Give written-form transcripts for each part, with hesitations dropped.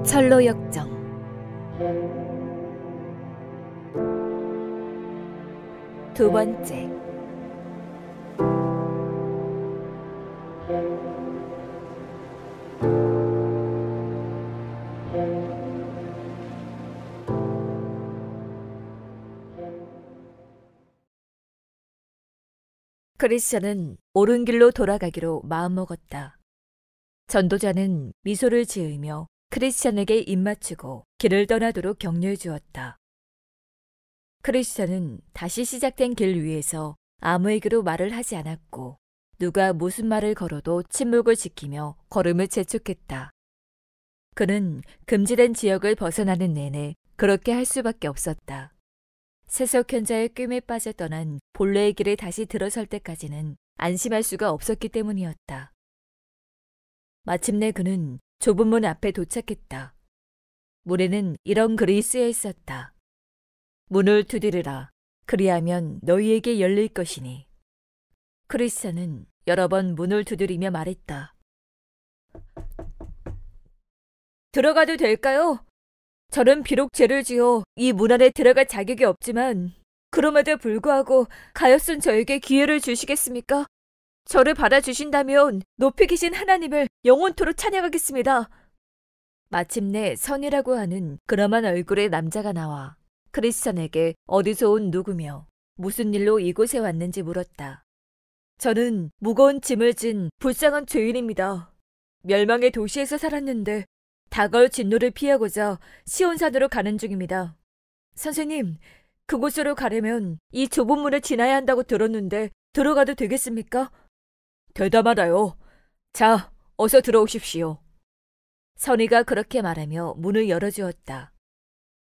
철로역정. 두 번째. 크리스천은 옳은 길로 돌아가기로 마음먹었다. 전도자는 미소를 지으며 크리스천에게 입맞추고 길을 떠나도록 격려해 주었다. 크리스천은 다시 시작된 길 위에서 아무에게도 말을 하지 않았고 누가 무슨 말을 걸어도 침묵을 지키며 걸음을 재촉했다. 그는 금지된 지역을 벗어나는 내내 그렇게 할 수밖에 없었다. 세속현자의 꿰매 빠져 떠난 본래의 길에 다시 들어설 때까지는 안심할 수가 없었기 때문이었다. 마침내 그는 좁은 문 앞에 도착했다. 문에는 이런 글이 쓰여 있었다. 문을 두드리라. 그리하면 너희에게 열릴 것이니. 크리스천은 여러 번 문을 두드리며 말했다. 들어가도 될까요? 저는 비록 죄를 지어 이 문 안에 들어갈 자격이 없지만 그럼에도 불구하고 가엾은 저에게 기회를 주시겠습니까? 저를 받아주신다면 높이 계신 하나님을 영원토록 찬양하겠습니다. 마침내 선이라고 하는 그럼한 얼굴의 남자가 나와 크리스천에게 어디서 온 누구며 무슨 일로 이곳에 왔는지 물었다. 저는 무거운 짐을 진 불쌍한 죄인입니다. 멸망의 도시에서 살았는데 다가올 진노를 피하고자 시온산으로 가는 중입니다. 선생님, 그곳으로 가려면 이 좁은 문을 지나야 한다고 들었는데 들어가도 되겠습니까? 대담하다요. 자, 어서 들어오십시오. 선의가 그렇게 말하며 문을 열어주었다.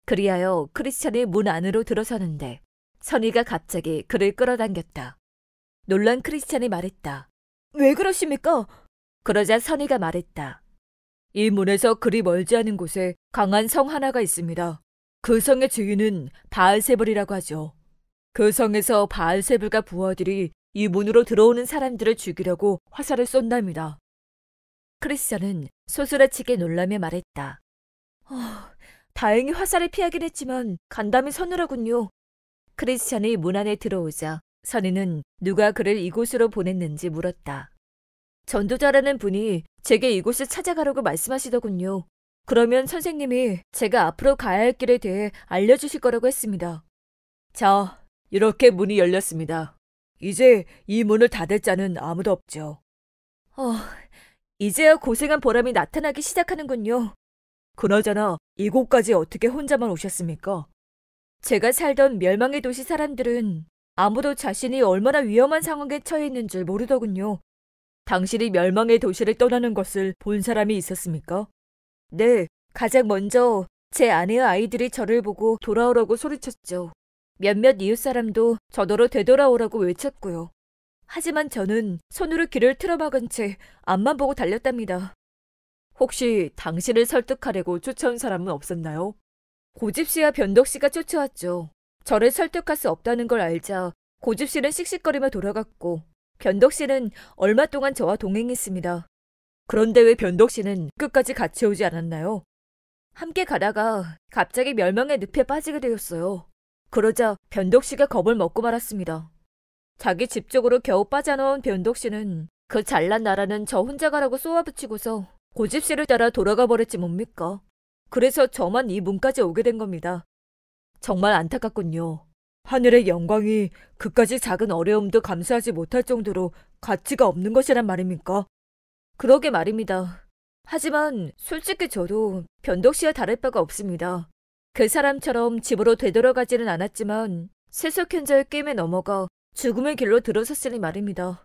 그리하여 크리스천이 문 안으로 들어서는데 선의가 갑자기 그를 끌어당겼다. 놀란 크리스천이 말했다. 왜 그러십니까? 그러자 선의가 말했다. 이 문에서 그리 멀지 않은 곳에 강한 성 하나가 있습니다. 그 성의 주인은 바알세불이라고 하죠. 그 성에서 바알세불과 부하들이 이 문으로 들어오는 사람들을 죽이려고 화살을 쏜답니다. 크리스천은 소스라치게 놀라며 말했다. 다행히 화살을 피하긴 했지만 간담이 서늘하군요. 크리스천이 문 안에 들어오자 선의는 누가 그를 이곳으로 보냈는지 물었다. 전도자라는 분이 제게 이곳을 찾아가라고 말씀하시더군요. 그러면 선생님이 제가 앞으로 가야 할 길에 대해 알려주실 거라고 했습니다. 자, 이렇게 문이 열렸습니다. 이제 이 문을 닫을 자는 아무도 없죠. 이제야 고생한 보람이 나타나기 시작하는군요. 그나저나 이곳까지 어떻게 혼자만 오셨습니까? 제가 살던 멸망의 도시 사람들은 아무도 자신이 얼마나 위험한 상황에 처해 있는 줄 모르더군요. 당신이 멸망의 도시를 떠나는 것을 본 사람이 있었습니까? 네, 가장 먼저 제 아내와 아이들이 저를 보고 돌아오라고 소리쳤죠. 몇몇 이웃 사람도 저더러 되돌아오라고 외쳤고요. 하지만 저는 손으로 귀를 틀어막은 채 앞만 보고 달렸답니다. 혹시 당신을 설득하려고 쫓아온 사람은 없었나요? 고집씨와 변덕씨가 쫓아왔죠. 저를 설득할 수 없다는 걸 알자 고집씨는 씩씩거리며 돌아갔고 변덕씨는 얼마 동안 저와 동행했습니다. 그런데 왜 변덕씨는 끝까지 같이 오지 않았나요? 함께 가다가 갑자기 멸망의 늪에 빠지게 되었어요. 그러자 변덕씨가 겁을 먹고 말았습니다. 자기 집 쪽으로 겨우 빠져나온 변덕씨는 그 잘난 나라는 저 혼자 가라고 쏘아붙이고서 고집씨를 따라 돌아가 버렸지 뭡니까? 그래서 저만 이 문까지 오게 된 겁니다. 정말 안타깝군요. 하늘의 영광이 그까지 작은 어려움도 감수하지 못할 정도로 가치가 없는 것이란 말입니까? 그러게 말입니다. 하지만 솔직히 저도 변덕씨와 다를 바가 없습니다. 그 사람처럼 집으로 되돌아가지는 않았지만 세속현자의 게임에 넘어가 죽음의 길로 들어섰으니 말입니다.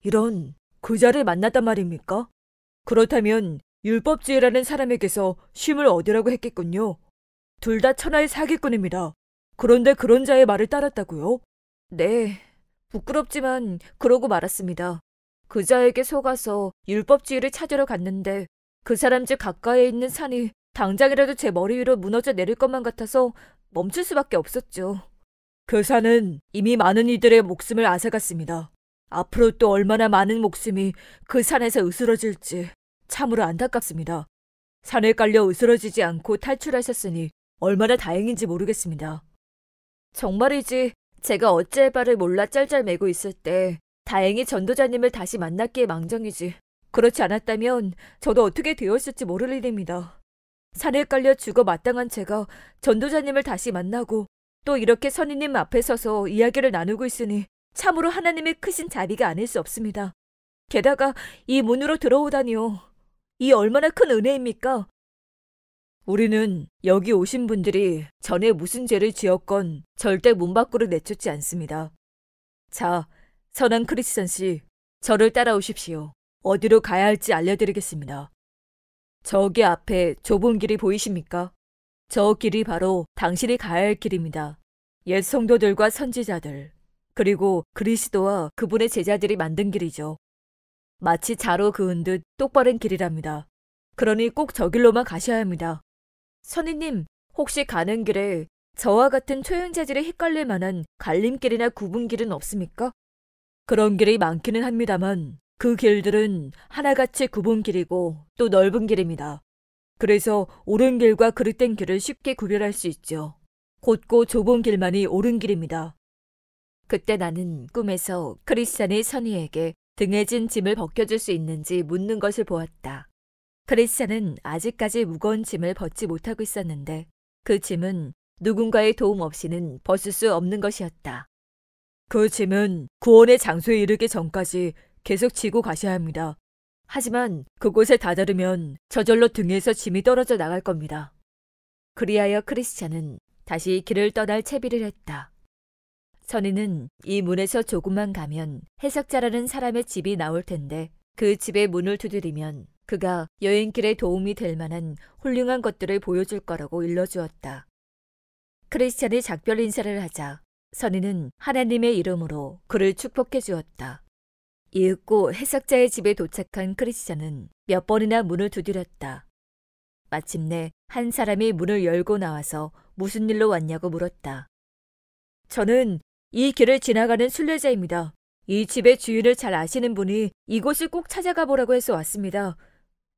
이런 그자를 만났단 말입니까? 그렇다면 율법주의라는 사람에게서 쉼을 얻으라고 했겠군요. 둘 다 천하의 사기꾼입니다. 그런데 그런 자의 말을 따랐다고요? 네, 부끄럽지만 그러고 말았습니다. 그 자에게 속아서 율법주의를 찾으러 갔는데 그 사람 집 가까이에 있는 산이 당장이라도 제 머리 위로 무너져 내릴 것만 같아서 멈출 수밖에 없었죠. 그 산은 이미 많은 이들의 목숨을 앗아갔습니다. 앞으로 또 얼마나 많은 목숨이 그 산에서 으스러질지 참으로 안타깝습니다. 산에 깔려 으스러지지 않고 탈출하셨으니 얼마나 다행인지 모르겠습니다. 정말이지 제가 어찌할 바를 몰라 짤짤매고 있을 때 다행히 전도자님을 다시 만났기에 망정이지. 그렇지 않았다면 저도 어떻게 되었을지 모를 일입니다. 산에 깔려 죽어 마땅한 제가 전도자님을 다시 만나고 또 이렇게 선인님 앞에 서서 이야기를 나누고 있으니 참으로 하나님의 크신 자비가 아닐 수 없습니다. 게다가 이 문으로 들어오다니요. 이 얼마나 큰 은혜입니까? 우리는 여기 오신 분들이 전에 무슨 죄를 지었건 절대 문 밖으로 내쫓지 않습니다. 자, 선한 크리스천 씨, 저를 따라오십시오. 어디로 가야 할지 알려드리겠습니다. 저기 앞에 좁은 길이 보이십니까? 저 길이 바로 당신이 가야 할 길입니다. 옛 성도들과 선지자들, 그리고 그리스도와 그분의 제자들이 만든 길이죠. 마치 자로 그은 듯 똑바른 길이랍니다. 그러니 꼭 저 길로만 가셔야 합니다. 선인님, 혹시 가는 길에 저와 같은 초행자들이 헷갈릴 만한 갈림길이나 굽은 길은 없습니까? 그런 길이 많기는 합니다만 그 길들은 하나같이 굽은 길이고 또 넓은 길입니다. 그래서 옳은 길과 그릇된 길을 쉽게 구별할 수 있죠. 곧고 좁은 길만이 옳은 길입니다. 그때 나는 꿈에서 크리스찬이 선희에게 등에 진 짐을 벗겨줄 수 있는지 묻는 것을 보았다. 크리스찬은 아직까지 무거운 짐을 벗지 못하고 있었는데 그 짐은 누군가의 도움 없이는 벗을 수 없는 것이었다. 그 짐은 구원의 장소에 이르기 전까지 계속 지고 가셔야 합니다. 하지만 그곳에 다다르면 저절로 등에서 짐이 떨어져 나갈 겁니다. 그리하여 크리스찬은 다시 길을 떠날 채비를 했다. 선희는 이 문에서 조금만 가면 해석자라는 사람의 집이 나올 텐데 그 집의 문을 두드리면 그가 여행길에 도움이 될 만한 훌륭한 것들을 보여줄 거라고 일러주었다. 크리스찬이 작별 인사를 하자 선희는 하나님의 이름으로 그를 축복해 주었다. 이윽고 해석자의 집에 도착한 크리스찬은 몇 번이나 문을 두드렸다. 마침내 한 사람이 문을 열고 나와서 무슨 일로 왔냐고 물었다. 저는 이 길을 지나가는 순례자입니다. 이 집의 주인을 잘 아시는 분이 이곳을 꼭 찾아가 보라고 해서 왔습니다.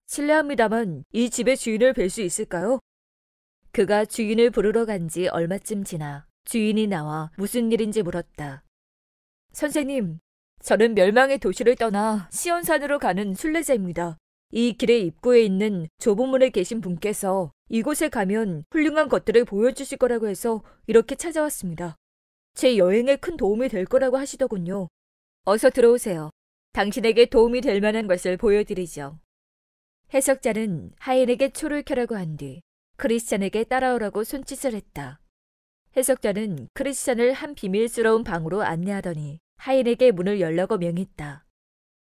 실례합니다만 이 집의 주인을 뵐 수 있을까요? 그가 주인을 부르러 간 지 얼마쯤 지나 주인이 나와 무슨 일인지 물었다. 선생님, 저는 멸망의 도시를 떠나 시온산으로 가는 순례자입니다. 이 길의 입구에 있는 좁은 문에 계신 분께서 이곳에 가면 훌륭한 것들을 보여주실 거라고 해서 이렇게 찾아왔습니다. 제 여행에 큰 도움이 될 거라고 하시더군요. 어서 들어오세요. 당신에게 도움이 될 만한 것을 보여드리죠. 해석자는 하인에게 초를 켜라고 한 뒤 크리스찬에게 따라오라고 손짓을 했다. 해석자는 크리스찬을 한 비밀스러운 방으로 안내하더니 하인에게 문을 열라고 명했다.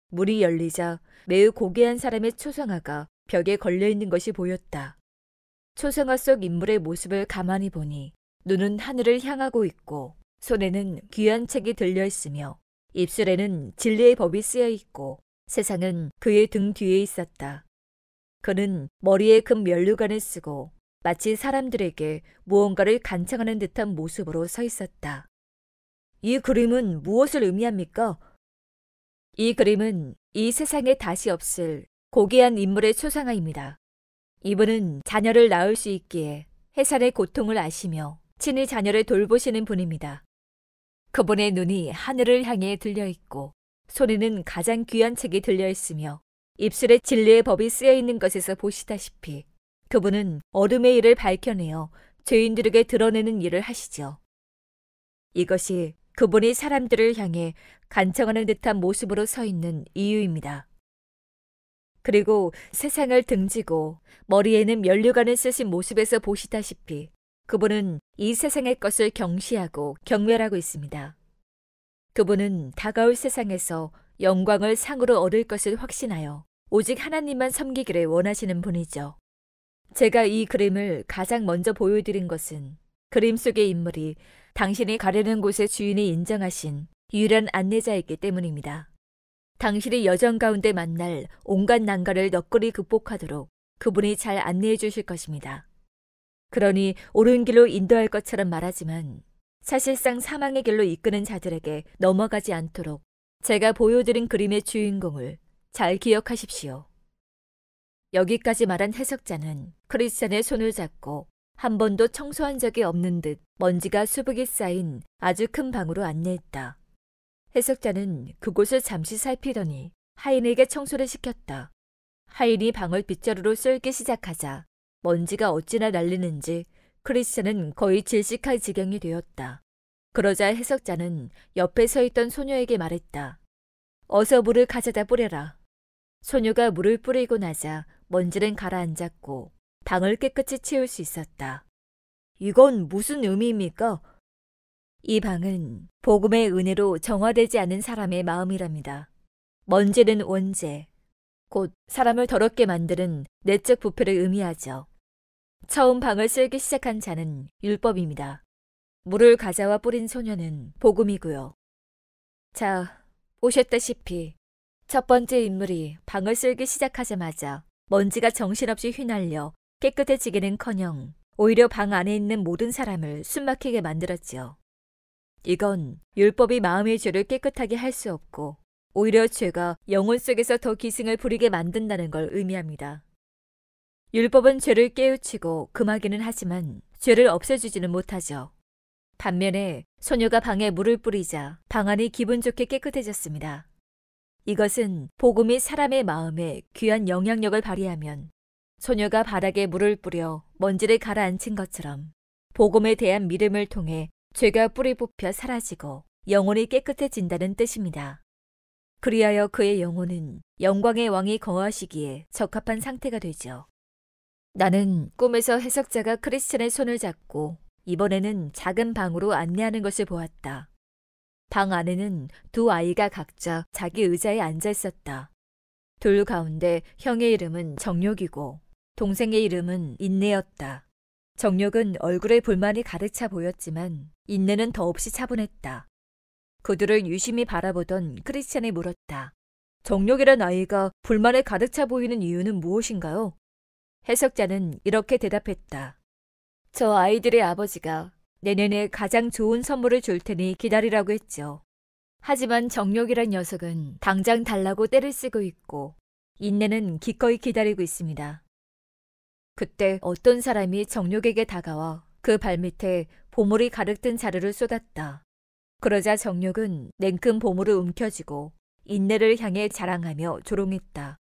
문이 열리자 매우 고귀한 사람의 초상화가 벽에 걸려있는 것이 보였다. 초상화 속 인물의 모습을 가만히 보니 눈은 하늘을 향하고 있고 손에는 귀한 책이 들려있으며 입술에는 진리의 법이 쓰여있고 세상은 그의 등 뒤에 있었다. 그는 머리에 금 면류관을 쓰고 마치 사람들에게 무언가를 간청하는 듯한 모습으로 서 있었다. 이 그림은 무엇을 의미합니까? 이 그림은 이 세상에 다시 없을 고귀한 인물의 초상화입니다. 이분은 자녀를 낳을 수 있기에 해산의 고통을 아시며 친히 자녀를 돌보시는 분입니다. 그분의 눈이 하늘을 향해 들려있고 손에는 가장 귀한 책이 들려있으며 입술에 진리의 법이 쓰여있는 것에서 보시다시피 그분은 어둠의 일을 밝혀내어 죄인들에게 드러내는 일을 하시죠. 이것이 그분이 사람들을 향해 간청하는 듯한 모습으로 서 있는 이유입니다. 그리고 세상을 등지고 머리에는 면류관을 쓰신 모습에서 보시다시피 그분은 이 세상의 것을 경시하고 경멸하고 있습니다. 그분은 다가올 세상에서 영광을 상으로 얻을 것을 확신하여 오직 하나님만 섬기기를 원하시는 분이죠. 제가 이 그림을 가장 먼저 보여드린 것은 그림 속의 인물이 당신이 가려는 곳의 주인이 인정하신 유일한 안내자이기 때문입니다. 당신이 여정 가운데 만날 온갖 난관을 너끈히 극복하도록 그분이 잘 안내해 주실 것입니다. 그러니 옳은 길로 인도할 것처럼 말하지만 사실상 사망의 길로 이끄는 자들에게 넘어가지 않도록 제가 보여드린 그림의 주인공을 잘 기억하십시오. 여기까지 말한 해석자는 크리스찬의 손을 잡고 한 번도 청소한 적이 없는 듯 먼지가 수북이 쌓인 아주 큰 방으로 안내했다. 해석자는 그곳을 잠시 살피더니 하인에게 청소를 시켰다. 하인이 방을 빗자루로 쓸기 시작하자 먼지가 어찌나 날리는지 크리스찬은 거의 질식할 지경이 되었다. 그러자 해석자는 옆에 서 있던 소녀에게 말했다. 어서 물을 가져다 뿌려라. 소녀가 물을 뿌리고 나자 먼지는 가라앉았고 방을 깨끗이 치울 수 있었다. 이건 무슨 의미입니까? 이 방은 복음의 은혜로 정화되지 않은 사람의 마음이랍니다. 먼지는 원죄, 곧 사람을 더럽게 만드는 내적 부패를 의미하죠. 처음 방을 쓸기 시작한 자는 율법입니다. 물을 가져와 뿌린 소녀는 복음이고요. 자, 보셨다시피 첫 번째 인물이 방을 쓸기 시작하자마자 먼지가 정신없이 휘날려 깨끗해지기는커녕 오히려 방 안에 있는 모든 사람을 숨막히게 만들었지요. 이건 율법이 마음의 죄를 깨끗하게 할 수 없고 오히려 죄가 영혼 속에서 더 기승을 부리게 만든다는 걸 의미합니다. 율법은 죄를 깨우치고 금하기는 하지만 죄를 없애주지는 못하죠. 반면에 소녀가 방에 물을 뿌리자 방 안이 기분 좋게 깨끗해졌습니다. 이것은 복음이 사람의 마음에 귀한 영향력을 발휘하면 소녀가 바닥에 물을 뿌려 먼지를 가라앉힌 것처럼 복음에 대한 믿음을 통해 죄가 뿌리 뽑혀 사라지고 영혼이 깨끗해진다는 뜻입니다. 그리하여 그의 영혼은 영광의 왕이 거하시기에 적합한 상태가 되죠. 나는 꿈에서 해석자가 크리스찬의 손을 잡고 이번에는 작은 방으로 안내하는 것을 보았다. 방 안에는 두 아이가 각자 자기 의자에 앉아 있었다. 둘 가운데 형의 이름은 정욕이고 동생의 이름은 인내였다. 정욕은 얼굴에 불만이 가득 차 보였지만 인내는 더없이 차분했다. 그들을 유심히 바라보던 크리스찬이 물었다. 정욕이란 아이가 불만에 가득 차 보이는 이유는 무엇인가요? 해석자는 이렇게 대답했다. 저 아이들의 아버지가 내년에 가장 좋은 선물을 줄 테니 기다리라고 했죠. 하지만 정욕이란 녀석은 당장 달라고 떼를 쓰고 있고 인내는 기꺼이 기다리고 있습니다. 그때 어떤 사람이 정욕에게 다가와 그 발밑에 보물이 가득 든 자루를 쏟았다. 그러자 정욕은 냉큼 보물을 움켜쥐고 인내를 향해 자랑하며 조롱했다.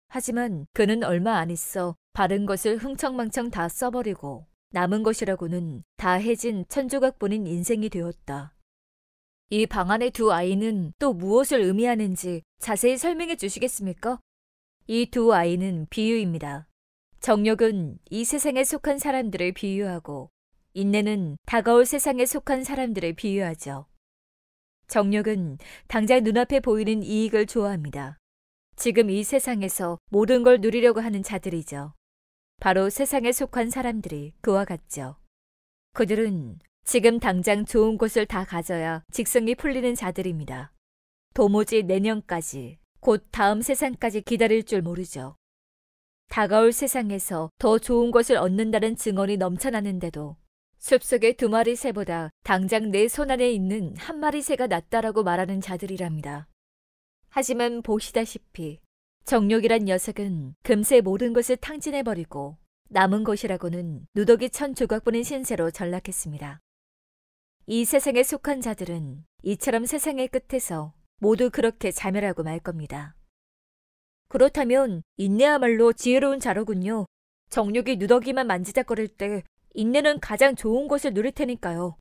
하지만 그는 얼마 안 있어 바른 것을 흥청망청 다 써버리고 남은 것이라고는 다 해진 천조각뿐인 인생이 되었다. 이 방 안의 두 아이는 또 무엇을 의미하는지 자세히 설명해 주시겠습니까? 이 두 아이는 비유입니다. 정욕은 이 세상에 속한 사람들을 비유하고 인내는 다가올 세상에 속한 사람들을 비유하죠. 정욕은 당장 눈앞에 보이는 이익을 좋아합니다. 지금 이 세상에서 모든 걸 누리려고 하는 자들이죠. 바로 세상에 속한 사람들이 그와 같죠. 그들은 지금 당장 좋은 것을 다 가져야 직성이 풀리는 자들입니다. 도무지 내년까지, 곧 다음 세상까지 기다릴 줄 모르죠. 다가올 세상에서 더 좋은 것을 얻는다는 증언이 넘쳐나는데도 숲속의 두 마리 새보다 당장 내 손 안에 있는 한 마리 새가 낫다라고 말하는 자들이랍니다. 하지만 보시다시피 정욕이란 녀석은 금세 모든 것을 탕진해버리고 남은 것이라고는 누더기 1000조각뿐인 신세로 전락했습니다. 이 세상에 속한 자들은 이처럼 세상의 끝에서 모두 그렇게 자멸하고 말 겁니다. 그렇다면 인내야말로 지혜로운 자로군요. 정욕이 누더기만 만지작거릴 때 인내는 가장 좋은 것을 누릴 테니까요.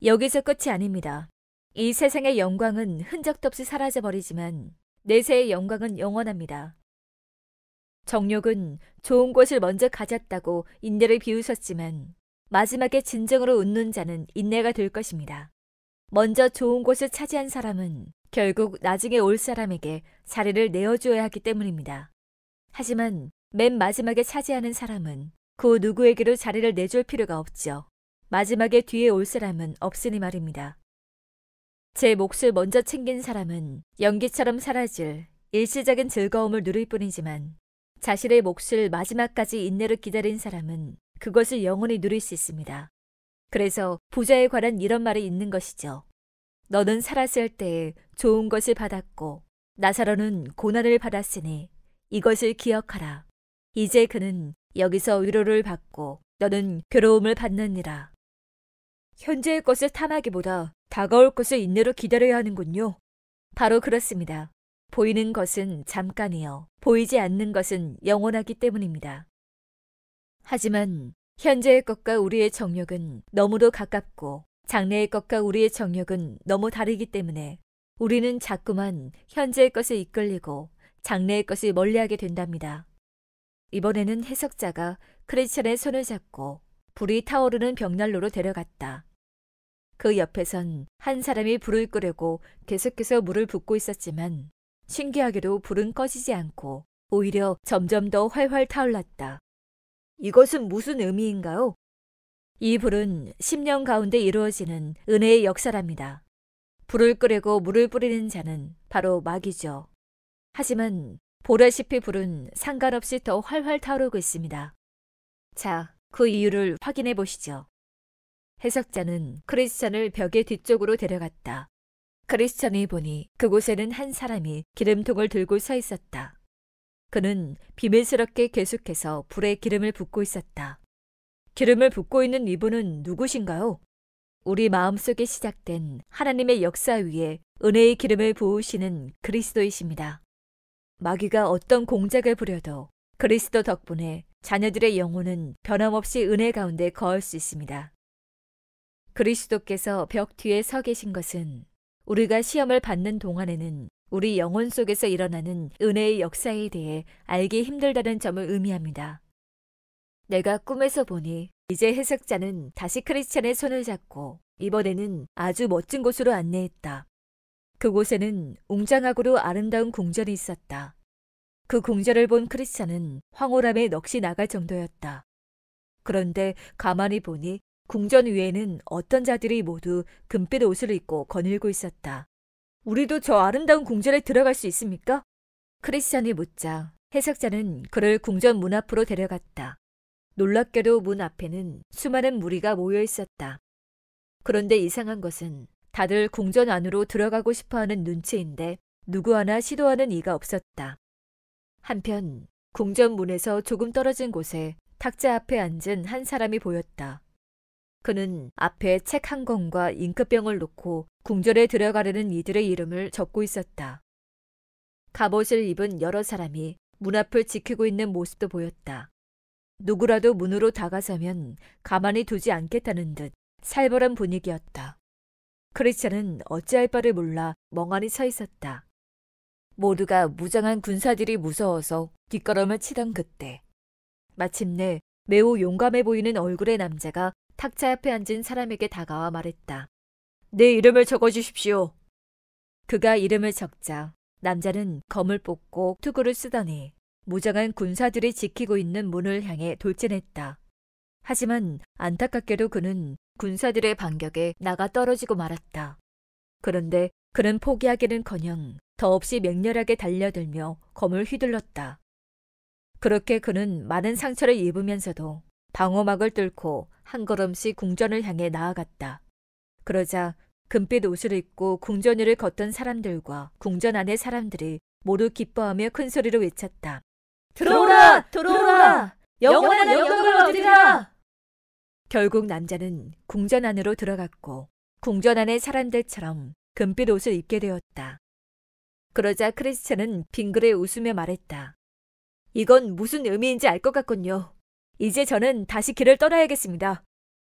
여기서 끝이 아닙니다. 이 세상의 영광은 흔적도 없이 사라져버리지만 내세의 영광은 영원합니다. 정욕은 좋은 것을 먼저 가졌다고 인내를 비웃었지만 마지막에 진정으로 웃는 자는 인내가 될 것입니다. 먼저 좋은 것을 차지한 사람은 결국 나중에 올 사람에게 자리를 내어줘야 하기 때문입니다. 하지만 맨 마지막에 차지하는 사람은 그 누구에게도 자리를 내줄 필요가 없죠. 마지막에 뒤에 올 사람은 없으니 말입니다. 제 몫을 먼저 챙긴 사람은 연기처럼 사라질 일시적인 즐거움을 누릴 뿐이지만 자신의 몫을 마지막까지 인내로 기다린 사람은 그것을 영원히 누릴 수 있습니다. 그래서 부자에 관한 이런 말이 있는 것이죠. 너는 살았을 때에 좋은 것을 받았고 나사로는 고난을 받았으니 이것을 기억하라. 이제 그는 여기서 위로를 받고 너는 괴로움을 받느니라. 현재의 것을 탐하기보다 다가올 것을 인내로 기다려야 하는군요. 바로 그렇습니다. 보이는 것은 잠깐이요. 보이지 않는 것은 영원하기 때문입니다. 하지만 현재의 것과 우리의 정욕은 너무도 가깝고 장래의 것과 우리의 정욕은 너무 다르기 때문에 우리는 자꾸만 현재의 것에 이끌리고 장래의 것을 멀리하게 된답니다. 이번에는 해석자가 크리스찬의 손을 잡고 불이 타오르는 벽난로로 데려갔다. 그 옆에선 한 사람이 불을 끄려고 계속해서 물을 붓고 있었지만 신기하게도 불은 꺼지지 않고 오히려 점점 더 활활 타올랐다. 이것은 무슨 의미인가요? 이 불은 10년 가운데 이루어지는 은혜의 역사랍니다. 불을 끄려고 물을 뿌리는 자는 바로 마귀죠. 하지만 보라시피 불은 상관없이 더 활활 타오르고 있습니다. 자, 그 이유를 확인해 보시죠. 해석자는 크리스찬을 벽의 뒤쪽으로 데려갔다. 크리스찬이 보니 그곳에는 한 사람이 기름통을 들고 서 있었다. 그는 비밀스럽게 계속해서 불에 기름을 붓고 있었다. 기름을 붓고 있는 이분은 누구신가요? 우리 마음속에 시작된 하나님의 역사 위에 은혜의 기름을 부으시는 그리스도이십니다. 마귀가 어떤 공작을 부려도 그리스도 덕분에 자녀들의 영혼은 변함없이 은혜 가운데 거할 수 있습니다. 그리스도께서 벽 뒤에 서 계신 것은 우리가 시험을 받는 동안에는 우리 영혼 속에서 일어나는 은혜의 역사에 대해 알기 힘들다는 점을 의미합니다. 내가 꿈에서 보니 이제 해석자는 다시 크리스찬의 손을 잡고 이번에는 아주 멋진 곳으로 안내했다. 그곳에는 웅장하고도 아름다운 궁전이 있었다. 그 궁전을 본 크리스찬은 황홀함에 넋이 나갈 정도였다. 그런데 가만히 보니 궁전 위에는 어떤 자들이 모두 금빛 옷을 입고 거닐고 있었다. 우리도 저 아름다운 궁전에 들어갈 수 있습니까? 크리스찬이 묻자 해석자는 그를 궁전 문 앞으로 데려갔다. 놀랍게도 문 앞에는 수많은 무리가 모여 있었다. 그런데 이상한 것은 다들 궁전 안으로 들어가고 싶어하는 눈치인데 누구 하나 시도하는 이가 없었다. 한편 궁전 문에서 조금 떨어진 곳에 탁자 앞에 앉은 한 사람이 보였다. 그는 앞에 책 한 권과 잉크병을 놓고 궁전에 들어가려는 이들의 이름을 적고 있었다. 갑옷을 입은 여러 사람이 문 앞을 지키고 있는 모습도 보였다. 누구라도 문으로 다가서면 가만히 두지 않겠다는 듯 살벌한 분위기였다. 크리스찬은 어찌할 바를 몰라 멍하니 서 있었다. 모두가 무장한 군사들이 무서워서 뒷걸음을 치던 그때 마침내 매우 용감해 보이는 얼굴의 남자가 탁자 앞에 앉은 사람에게 다가와 말했다. 내 이름을 적어주십시오. 그가 이름을 적자 남자는 검을 뽑고 투구를 쓰더니 무장한 군사들이 지키고 있는 문을 향해 돌진했다. 하지만 안타깝게도 그는 군사들의 반격에 나가 떨어지고 말았다. 그런데 그는 포기하기는커녕 더없이 맹렬하게 달려들며 검을 휘둘렀다. 그렇게 그는 많은 상처를 입으면서도 방어막을 뚫고 한 걸음씩 궁전을 향해 나아갔다. 그러자 금빛 옷을 입고 궁전 위를 걷던 사람들과 궁전 안의 사람들이 모두 기뻐하며 큰 소리로 외쳤다. 들어오라! 들어오라! 영원한 영광을 얻으리라! 결국 남자는 궁전 안으로 들어갔고 궁전 안의 사람들처럼 금빛 옷을 입게 되었다. 그러자 크리스찬은 빙그레 웃으며 말했다. 이건 무슨 의미인지 알 것 같군요. 이제 저는 다시 길을 떠나야겠습니다.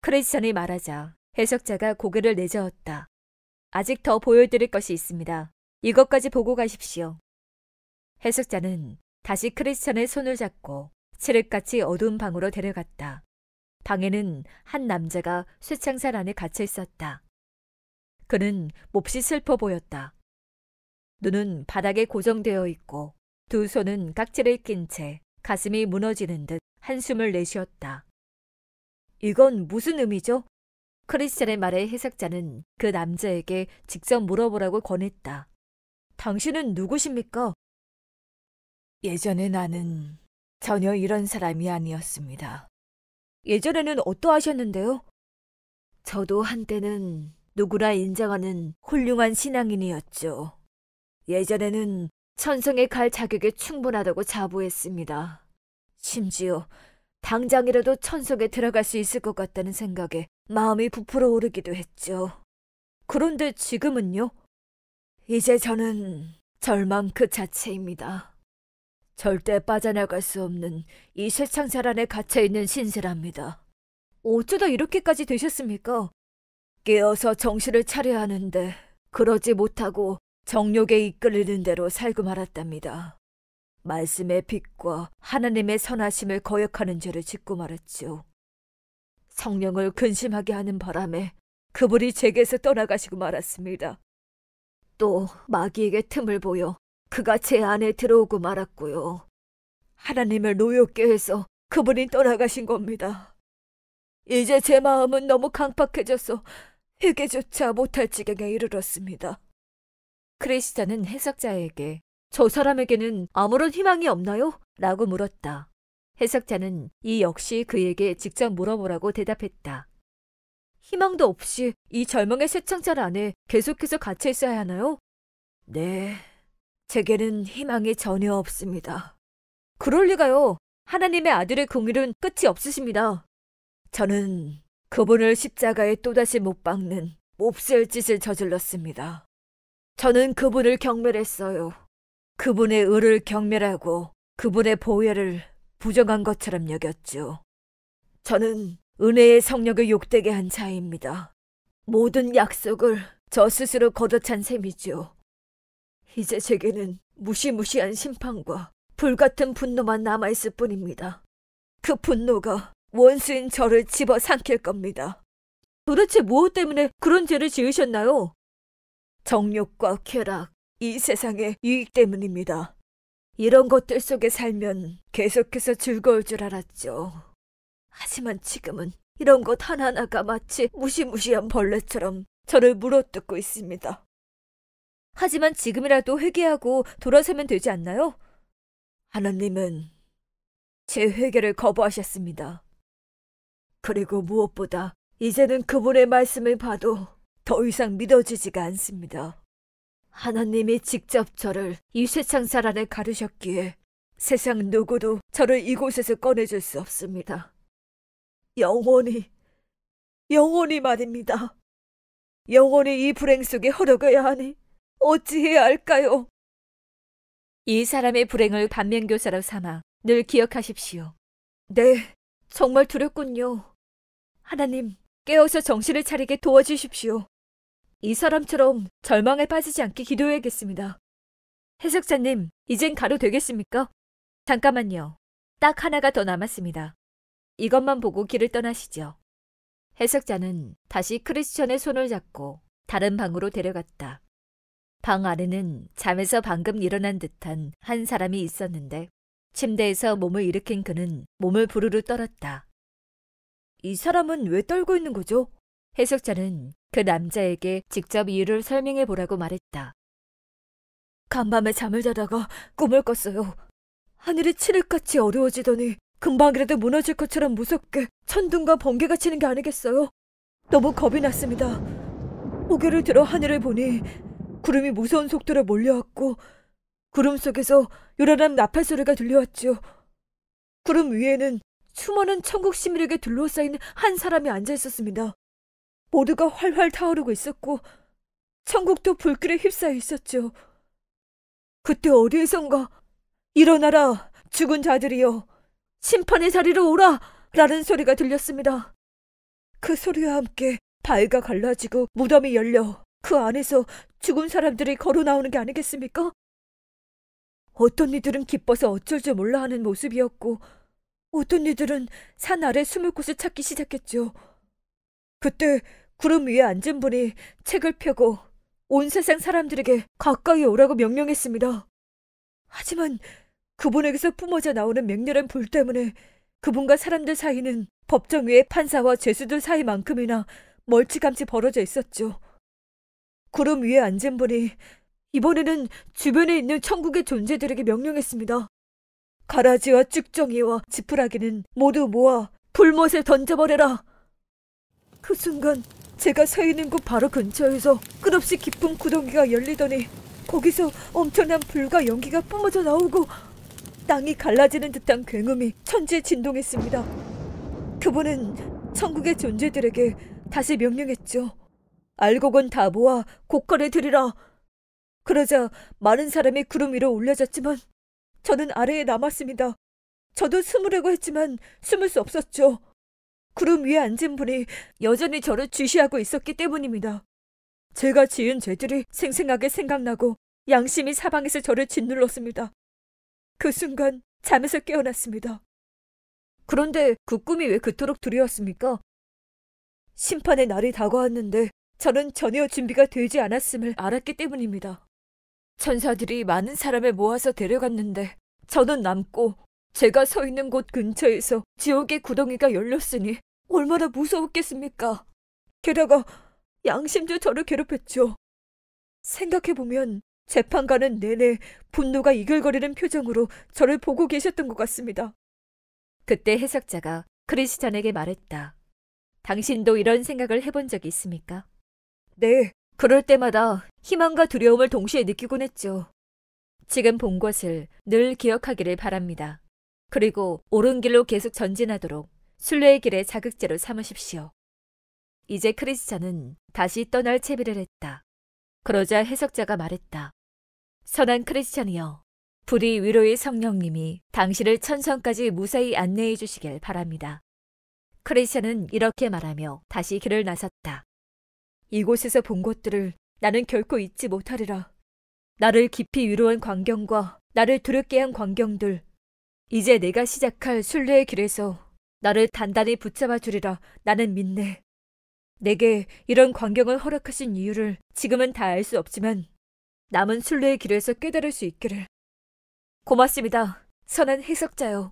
크리스찬이 말하자 해석자가 고개를 내저었다. 아직 더 보여드릴 것이 있습니다. 이것까지 보고 가십시오. 해석자는 다시 크리스찬의 손을 잡고 칠흑같이 어두운 방으로 데려갔다. 방에는 한 남자가 쇠창살 안에 갇혀 있었다. 그는 몹시 슬퍼 보였다. 눈은 바닥에 고정되어 있고 두 손은 깍지를 낀 채 가슴이 무너지는 듯 한숨을 내쉬었다. 이건 무슨 의미죠? 크리스찬의 말에 해석자는 그 남자에게 직접 물어보라고 권했다. 당신은 누구십니까? 예전에 나는 전혀 이런 사람이 아니었습니다. 예전에는 어떠하셨는데요? 저도 한때는 누구나 인정하는 훌륭한 신앙인이었죠. 예전에는 천성에 갈 자격이 충분하다고 자부했습니다. 심지어 당장이라도 천성에 들어갈 수 있을 것 같다는 생각에 마음이 부풀어 오르기도 했죠. 그런데 지금은요? 이제 저는 절망 그 자체입니다. 절대 빠져나갈 수 없는 이 쇠창살 안에 갇혀있는 신세랍니다. 어쩌다 이렇게까지 되셨습니까? 깨어서 정신을 차려야 하는데 그러지 못하고 정욕에 이끌리는 대로 살고 말았답니다. 말씀의 빛과 하나님의 선하심을 거역하는 죄를 짓고 말았죠. 성령을 근심하게 하는 바람에 그분이 제게서 떠나가시고 말았습니다. 또 마귀에게 틈을 보여 그가 제 안에 들어오고 말았고요. 하나님을 노엽게 해서 그분이 떠나가신 겁니다. 이제 제 마음은 너무 강팍해져서 회개조차 못할 지경에 이르렀습니다. 크리스찬은 해석자에게 저 사람에게는 아무런 희망이 없나요? 라고 물었다. 해석자는 이 역시 그에게 직접 물어보라고 대답했다. 희망도 없이 이 절망의 쇠창살 안에 계속해서 갇혀 있어야 하나요? 네, 제게는 희망이 전혀 없습니다. 그럴 리가요. 하나님의 아들의 긍휼은 끝이 없으십니다. 저는 그분을 십자가에 또다시 못 박는 몹쓸 짓을 저질렀습니다. 저는 그분을 경멸했어요. 그분의 의를 경멸하고 그분의 보혈을 부정한 것처럼 여겼죠. 저는 은혜의 성령을 욕되게 한 자입니다. 모든 약속을 저 스스로 걷어찬 셈이죠. 이제 제게는 무시무시한 심판과 불같은 분노만 남아있을 뿐입니다. 그 분노가 원수인 저를 집어삼킬 겁니다. 도대체 무엇 때문에 그런 죄를 지으셨나요? 정욕과 쾌락, 이 세상의 유익 때문입니다. 이런 것들 속에 살면 계속해서 즐거울 줄 알았죠. 하지만 지금은 이런 것 하나하나가 마치 무시무시한 벌레처럼 저를 물어뜯고 있습니다. 하지만 지금이라도 회개하고 돌아서면 되지 않나요? 하나님은 제 회개를 거부하셨습니다. 그리고 무엇보다 이제는 그분의 말씀을 봐도 더 이상 믿어지지가 않습니다. 하나님이 직접 저를 이 쇠창살 안에 가두셨기에 세상 누구도 저를 이곳에서 꺼내줄 수 없습니다. 영원히 말입니다. 영원히 이 불행 속에 허덕여야 하니 어찌해야 할까요? 이 사람의 불행을 반면교사로 삼아 늘 기억하십시오. 네, 정말 두렵군요. 하나님, 깨어서 정신을 차리게 도와주십시오. 이 사람처럼 절망에 빠지지 않게 기도해야겠습니다. 해석자님, 이젠 가도 되겠습니까? 잠깐만요. 딱 하나가 더 남았습니다. 이것만 보고 길을 떠나시죠. 해석자는 다시 크리스천의 손을 잡고 다른 방으로 데려갔다. 방 안에는 잠에서 방금 일어난 듯한 한 사람이 있었는데 침대에서 몸을 일으킨 그는 몸을 부르르 떨었다. 이 사람은 왜 떨고 있는 거죠? 해석자는 그 남자에게 직접 이유를 설명해 보라고 말했다. 간밤에 잠을 자다가 꿈을 꿨어요. 하늘이 칠흑같이 어두워지더니 금방이라도 무너질 것처럼 무섭게 천둥과 번개가 치는 게 아니겠어요? 너무 겁이 났습니다. 고개를 들어 하늘을 보니 구름이 무서운 속도로 몰려왔고 구름 속에서 요란한 나팔 소리가 들려왔죠. 구름 위에는 수많은 천국 시민에게 둘러싸인 한 사람이 앉아 있었습니다. 모두가 활활 타오르고 있었고 천국도 불길에 휩싸여 있었죠. 그때 어디에선가 일어나라 죽은 자들이여 심판의 자리로 오라 라는 소리가 들렸습니다. 그 소리와 함께 바위가 갈라지고 무덤이 열려 그 안에서 죽은 사람들이 걸어 나오는 게 아니겠습니까? 어떤 이들은 기뻐서 어쩔 줄 몰라 하는 모습이었고 어떤 이들은 산 아래 숨을 곳을 찾기 시작했죠. 그때 구름 위에 앉은 분이 책을 펴고 온 세상 사람들에게 가까이 오라고 명령했습니다. 하지만 그분에게서 뿜어져 나오는 맹렬한 불 때문에 그분과 사람들 사이는 법정 위의 판사와 죄수들 사이만큼이나 멀찌감치 벌어져 있었죠. 구름 위에 앉은 분이 이번에는 주변에 있는 천국의 존재들에게 명령했습니다. 가라지와 쭉정이와 지푸라기는 모두 모아 불못에 던져버려라. 그 순간 제가 서 있는 곳 바로 근처에서 끝없이 깊은 구덩이가 열리더니 거기서 엄청난 불과 연기가 뿜어져 나오고 땅이 갈라지는 듯한 굉음이 천지에 진동했습니다. 그분은 천국의 존재들에게 다시 명령했죠. 알곡은 다 모아 곡간에 들이라. 그러자 많은 사람이 구름 위로 올려졌지만 저는 아래에 남았습니다. 저도 숨으려고 했지만 숨을 수 없었죠. 구름 위에 앉은 분이 여전히 저를 주시하고 있었기 때문입니다. 제가 지은 죄들이 생생하게 생각나고 양심이 사방에서 저를 짓눌렀습니다. 그 순간 잠에서 깨어났습니다. 그런데 그 꿈이 왜 그토록 두려웠습니까? 심판의 날이 다가왔는데 저는 전혀 준비가 되지 않았음을 알았기 때문입니다. 천사들이 많은 사람을 모아서 데려갔는데 저는 남고 제가 서 있는 곳 근처에서 지옥의 구덩이가 열렸으니 얼마나 무서웠겠습니까? 게다가 양심도 저를 괴롭혔죠. 생각해보면 재판가는 내내 분노가 이글거리는 표정으로 저를 보고 계셨던 것 같습니다. 그때 해석자가 크리스찬에게 말했다. 당신도 이런 생각을 해본 적이 있습니까? 네, 그럴 때마다 희망과 두려움을 동시에 느끼곤 했죠. 지금 본 것을 늘 기억하기를 바랍니다. 그리고 옳은 길로 계속 전진하도록 순례의 길에 자극제로 삼으십시오. 이제 크리스찬은 다시 떠날 채비를 했다. 그러자 해석자가 말했다. 선한 크리스찬이여, 불의 위로의 성령님이 당신을 천성까지 무사히 안내해 주시길 바랍니다. 크리스찬은 이렇게 말하며 다시 길을 나섰다. 이곳에서 본 것들을 나는 결코 잊지 못하리라. 나를 깊이 위로한 광경과 나를 두렵게 한 광경들, 이제 내가 시작할 순례의 길에서 나를 단단히 붙잡아 주리라 나는 믿네. 내게 이런 광경을 허락하신 이유를 지금은 다 알 수 없지만 남은 순례의 길에서 깨달을 수 있기를. 고맙습니다, 선한 해석자요.